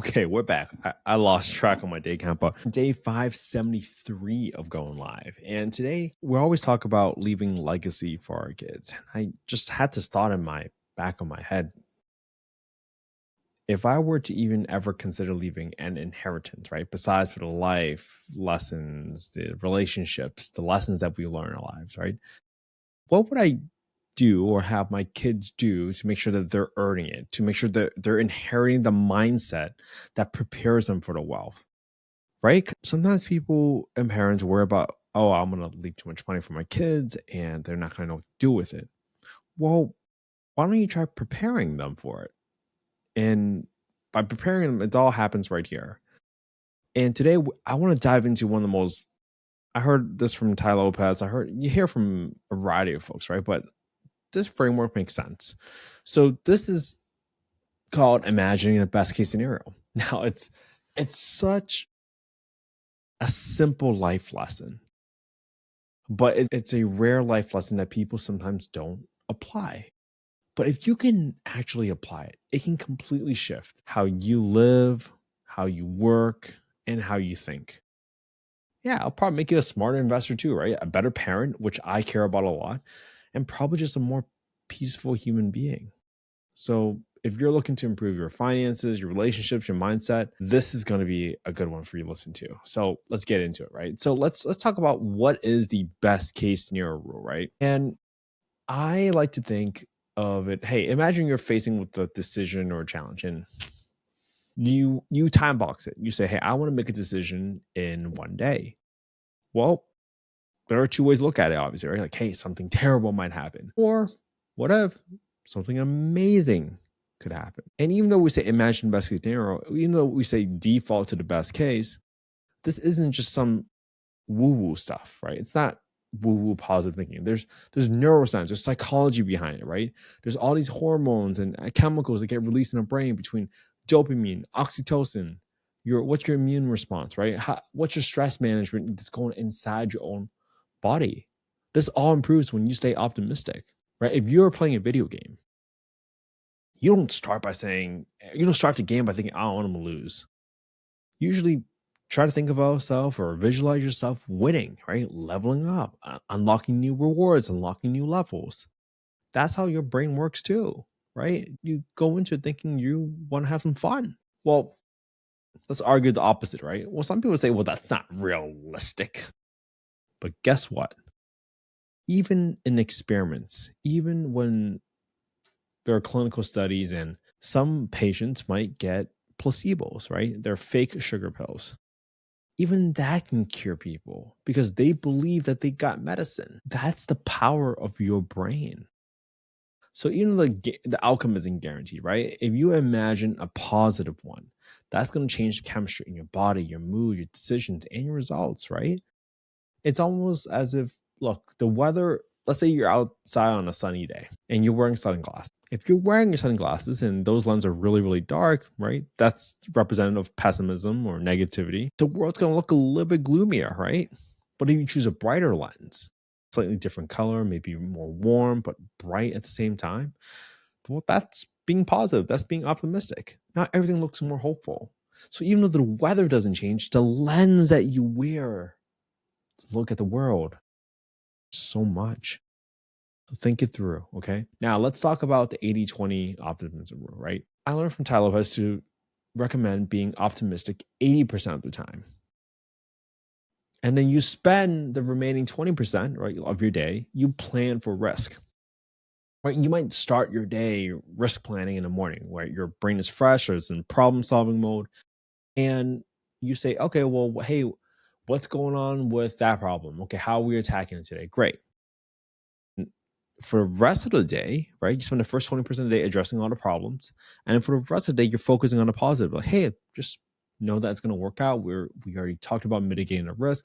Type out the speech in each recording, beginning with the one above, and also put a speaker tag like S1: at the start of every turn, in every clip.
S1: Okay, we're back. I lost track on my day count, but day 573 of going live. And today we always talk about leaving legacy for our kids. And I just had this thought in my back of my head. If I were to even ever consider leaving an inheritance, right? Besides for the life lessons, the relationships, the lessons that we learn in our lives, right? What would I do or have my kids do to make sure that they're earning it, to make sure that they're inheriting the mindset that prepares them for the wealth? Right? Sometimes people and parents worry about, oh, I'm going to leave too much money for my kids and they're not going to know what to do with it. Well, why don't you try preparing them for it? And by preparing them, it all happens right here. And today, I want to dive into one of the most, I heard this from Tai Lopez. You hear from a variety of folks, right? But this framework makes sense. So this is called imagining the best case scenario. Now, it's such a simple life lesson, but it's a rare life lesson that people sometimes don't apply. But if you can actually apply it, it can completely shift how you live, how you work, and how you think. Yeah, I'll probably make you a smarter investor too, right? A better parent, which I care about a lot, and probably just a more peaceful human being. So if you're looking to improve your finances, your relationships, your mindset, this is going to be a good one for you to listen to. So let's get into it, right? So let's talk about what is the best case scenario rule, right? And I like to think of it, hey, imagine you're facing with a decision or a challenge and you time box it. You say, hey, I want to make a decision in 1 day. Well, there are two ways to look at it, obviously, right? Like, hey, something terrible might happen. Or what if something amazing could happen? And even though we say imagine best case scenario, even though we say default to the best case, this isn't just some woo-woo stuff, right? It's not woo-woo positive thinking. There's neuroscience, there's psychology behind it, right? There's all these hormones and chemicals that get released in the brain between dopamine, oxytocin, what's your immune response, right? What's your stress management that's going inside your own body? This all improves when you stay optimistic, right? If you're playing a video game, you don't start the game by thinking, oh, I'm gonna lose. Usually try to think of yourself or visualize yourself winning, right? Leveling up, unlocking new rewards, unlocking new levels. That's how your brain works too, right? You go into it thinking you want to have some fun. Well, let's argue the opposite, right? Well, some people say, well, that's not realistic. But guess what? Even in experiments, even when there are clinical studies and some patients might get placebos, right? They're fake sugar pills. Even that can cure people because they believe that they got medicine. That's the power of your brain. So even though the outcome isn't guaranteed, right? If you imagine a positive one, that's going to change the chemistry in your body, your mood, your decisions, and your results, right? It's almost as if, look, the weather, let's say you're outside on a sunny day and you're wearing sunglasses. If you're wearing your sunglasses and those lenses are really, really dark, right? That's representative of pessimism or negativity. The world's going to look a little bit gloomier, right? But if you choose a brighter lens, slightly different color, maybe more warm, but bright at the same time, well, that's being positive. That's being optimistic. Now everything looks more hopeful. So even though the weather doesn't change, the lens that you wear look at the world so much. So think it through. Okay. Now let's talk about the 80/20 optimism rule, right? I learned from Tai Lopez to recommend being optimistic 80% of the time. And then you spend the remaining 20%, right, of your day, you plan for risk. Right. You might start your day risk planning in the morning where your brain is fresh or it's in problem solving mode. And you say, okay, well, hey, what's going on with that problem? Okay, how are we attacking it today? Great. For the rest of the day, right? You spend the first 20% of the day addressing all the problems. And then for the rest of the day, you're focusing on the positive. Like, hey, just know that it's going to work out. We already talked about mitigating the risk.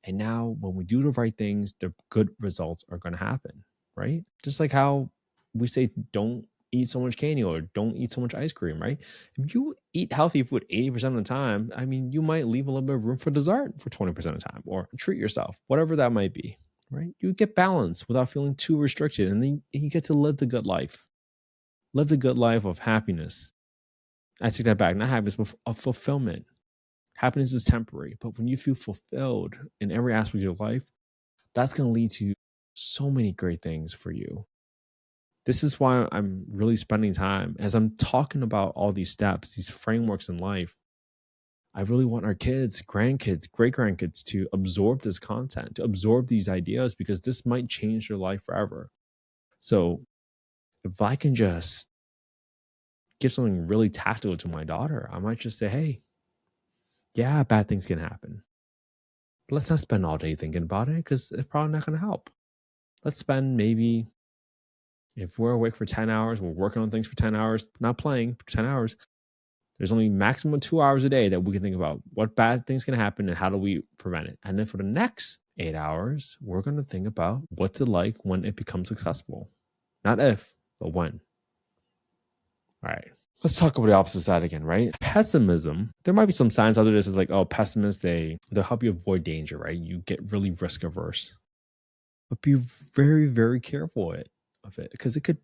S1: And now when we do the right things, the good results are going to happen, right? Just like how we say, don't eat so much candy or don't eat so much ice cream, right? If you eat healthy food 80% of the time, I mean, you might leave a little bit of room for dessert for 20% of the time or treat yourself, whatever that might be, right? You get balance without feeling too restricted. And then you get to live the good life of happiness, I take that back. Not happiness, but of fulfillment. Happiness is temporary, but when you feel fulfilled in every aspect of your life, that's going to lead to so many great things for you. This is why I'm really spending time as I'm talking about all these steps, these frameworks in life. I really want our kids, grandkids, great grandkids to absorb this content, to absorb these ideas, because this might change their life forever. So if I can just give something really tactical to my daughter, I might just say, hey, yeah, bad things can happen. But let's not spend all day thinking about it because it's probably not going to help. Let's spend maybe, if we're awake for 10 hours, we're working on things for 10 hours, not playing for 10 hours. There's only maximum 2 hours a day that we can think about what bad things can happen and how do we prevent it. And then for the next 8 hours, we're going to think about what's it like when it becomes successful. Not if, but when. All right. Let's talk about the opposite side again, right? Pessimism. There might be some signs out there that says like, oh, pessimists, they'll help you avoid danger, right? You get really risk averse. But be very, very careful of it because it could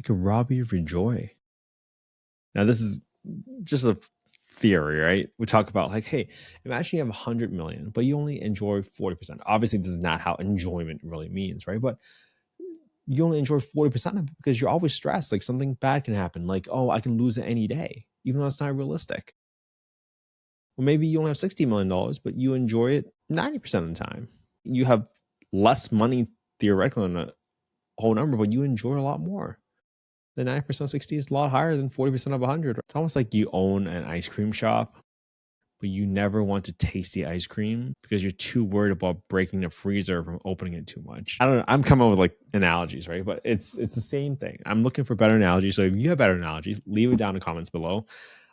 S1: rob you of your joy. Now, this is just a theory, right? We talk about like, hey, imagine you have 100 million, but you only enjoy 40%. Obviously, this is not how enjoyment really means, right? But you only enjoy 40% of it because you're always stressed. Like something bad can happen. Like, oh, I can lose it any day, even though it's not realistic. Or maybe you only have $60 million, but you enjoy it 90% of the time. You have less money theoretically on a whole number, but you enjoy a lot more. The 90% of 60 is a lot higher than 40% of 100. It's almost like you own an ice cream shop, but you never want to taste the ice cream because you're too worried about breaking the freezer from opening it too much. I don't know. I'm coming up with like analogies, right? But it's the same thing. I'm looking for better analogies. So if you have better analogies, leave it down in the comments below.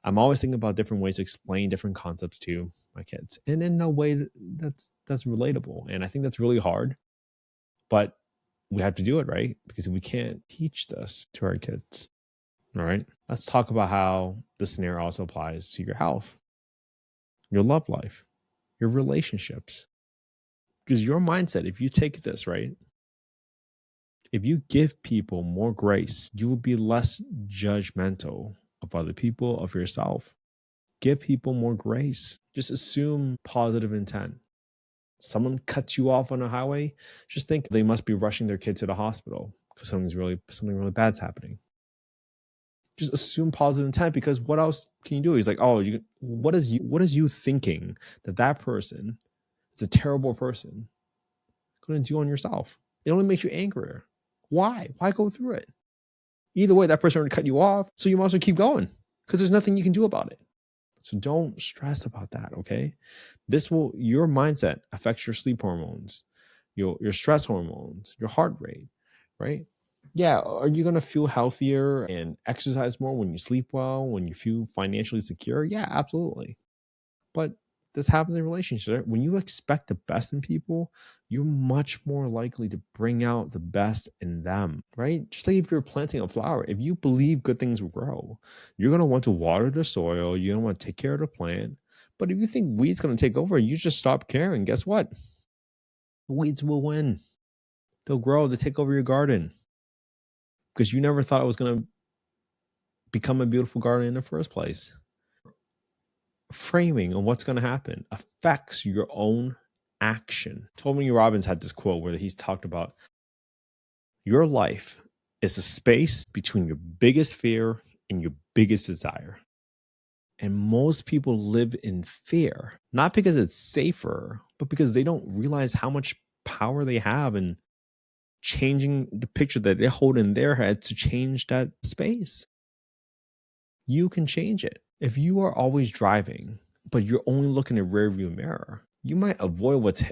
S1: I'm always thinking about different ways to explain different concepts to my kids, and in a way that's relatable. And I think that's really hard, but we have to do it, right? Because we can't teach this to our kids. All right. Let's talk about how this scenario also applies to your health, your love life, your relationships. Because your mindset, if you take this, right? If you give people more grace, you will be less judgmental of other people, of yourself. Give people more grace. Just assume positive intent. Someone cuts you off on a highway, just think they must be rushing their kid to the hospital because something really bad's happening. Just assume positive intent because what else can you do? He's like, oh, what is you thinking that person is a terrible person going to do on yourself? It only makes you angrier. Why? Why go through it? Either way, that person would cut you off, so you might as well keep going because there's nothing you can do about it. So don't stress about that, okay? Your mindset affects your sleep hormones, your stress hormones, your heart rate, right? Yeah, are you going to feel healthier and exercise more when you sleep well, when you feel financially secure? Yeah, absolutely. But this happens in relationships, right? When you expect the best in people, you're much more likely to bring out the best in them, right? Just like if you're planting a flower, if you believe good things will grow, you're going to want to water the soil, you're going to want to take care of the plant. But if you think weeds going to take over, you just stop caring. Guess what? The weeds will win. They'll grow, they take over your garden because you never thought it was going to become a beautiful garden in the first place. Framing of what's going to happen affects your own action. Tony Robbins had this quote where he's talked about your life is a space between your biggest fear and your biggest desire. And most people live in fear, not because it's safer, but because they don't realize how much power they have in changing the picture that they hold in their head to change that space. You can change it. If you are always driving, but you're only looking at rear view mirror, you might avoid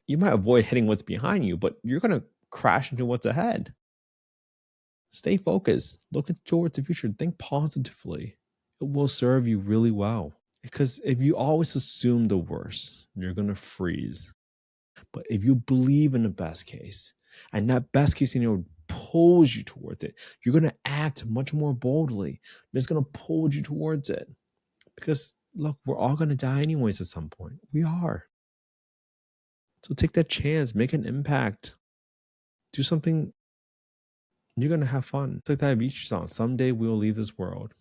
S1: hitting what's behind you, but you're gonna crash into what's ahead. Stay focused. Look towards the future. Think positively. It will serve you really well. Because if you always assume the worst, you're gonna freeze. But if you believe in the best case, and that best case scenario pulls you towards it, you're gonna act much more boldly. It's gonna pull you towards it. Because look, we're all going to die anyways at some point. We are. So take that chance, make an impact, do something. You're going to have fun. It's like that beach song. Someday we'll leave this world.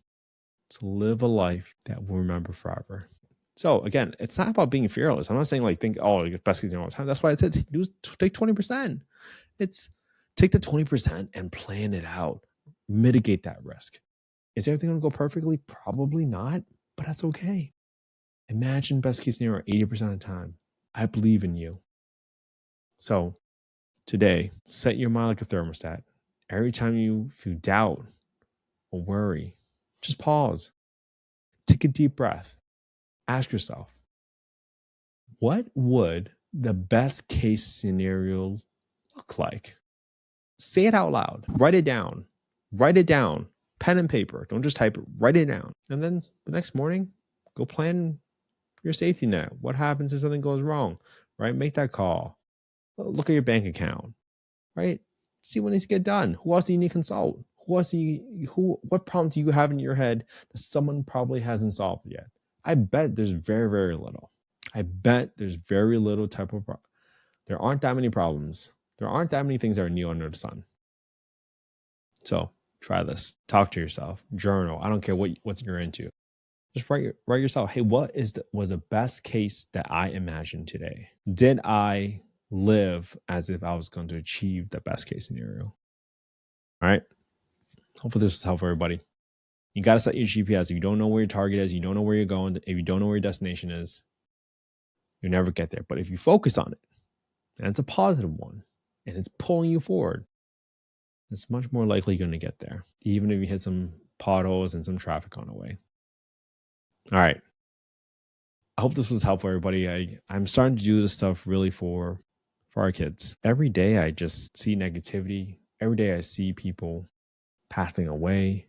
S1: to live a life that we'll remember forever. So again, it's not about being fearless. I'm not saying like think, oh, you best case scenario all the time. That's why I said take 20%. It's take the 20% and plan it out. Mitigate that risk. Is everything gonna go perfectly? Probably not, but that's okay. Imagine best case scenario 80% of the time. I believe in you. So today, set your mind like a thermostat. Every time you feel doubt or worry, just pause. Take a deep breath. Ask yourself, what would the best case scenario look like? Say it out loud. Write it down. Write it down. Pen and paper. Don't just type it. Write it down. And then the next morning, go plan your safety net. What happens if something goes wrong? Right? Make that call. Look at your bank account. Right? See what needs to get done. Who else do you need to consult? What problem do you have in your head that someone probably hasn't solved yet? I bet there's very, very little. I bet there's very little type of there aren't that many problems. There aren't that many things that are new under the sun. So try this. Talk to yourself. Journal. I don't care what you're into. Just write yourself. Hey, was the best case that I imagined today? Did I live as if I was going to achieve the best case scenario? All right. Hopefully this was helpful, everybody. You got to set your GPS. If you don't know where your target is, you don't know where you're going. If you don't know where your destination is, you'll never get there. But if you focus on it, and it's a positive one, and it's pulling you forward, it's much more likely you're going to get there, even if you hit some potholes and some traffic on the way. All right. I hope this was helpful, everybody. I'm starting to do this stuff really for our kids. Every day I just see negativity. Every day I see people passing away.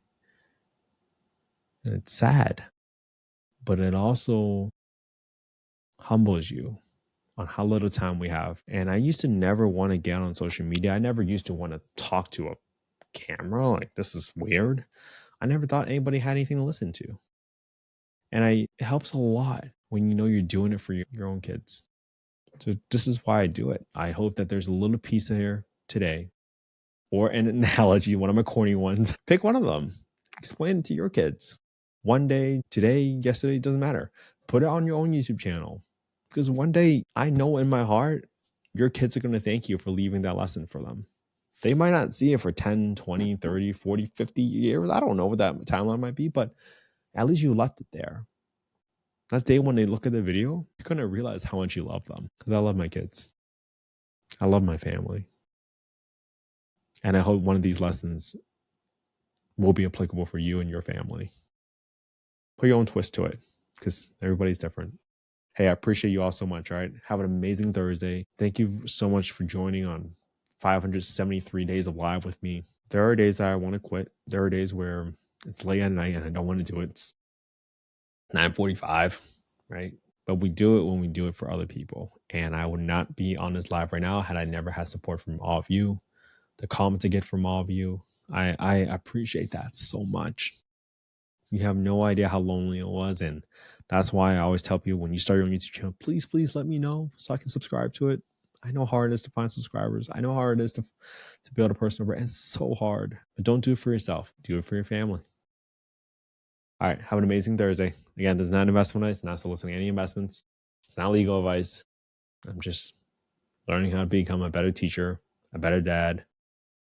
S1: And it's sad. But it also humbles you on how little time we have. And I used to never want to get on social media. I never used to want to talk to a camera. Like, this is weird. I never thought anybody had anything to listen to. And it helps a lot when you know you're doing it for your own kids. So this is why I do it. I hope that there's a little piece here today or an analogy, one of my corny ones. Pick one of them. Explain it to your kids. One day, today, yesterday, doesn't matter. Put it on your own YouTube channel. Because one day, I know in my heart, your kids are going to thank you for leaving that lesson for them. They might not see it for 10, 20, 30, 40, 50 years. I don't know what that timeline might be, but at least you left it there. That day when they look at the video, you're going to realize how much you love them. Because I love my kids. I love my family. And I hope one of these lessons will be applicable for you and your family. Put your own twist to it because everybody's different. Hey, I appreciate you all so much. All right. Have an amazing Thursday. Thank you so much for joining on 573 days of live with me. There are days that I want to quit. There are days where it's late at night and I don't want to do it. It's 9:45, right? But we do it when we do it for other people. And I would not be on this live right now had I never had support from all of you, the comments I get from all of you. I appreciate that so much. You have no idea how lonely it was. And that's why I always tell people when you start your own YouTube channel, please let me know so I can subscribe to it. I know how hard it is to find subscribers. I know how hard it is to build a personal brand. It's so hard. But don't do it for yourself. Do it for your family. All right. Have an amazing Thursday. Again, this is not investment advice. Not soliciting any investments. It's not legal advice. I'm just learning how to become a better teacher, a better dad,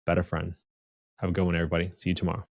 S1: better friend. Have a good one, everybody. See you tomorrow.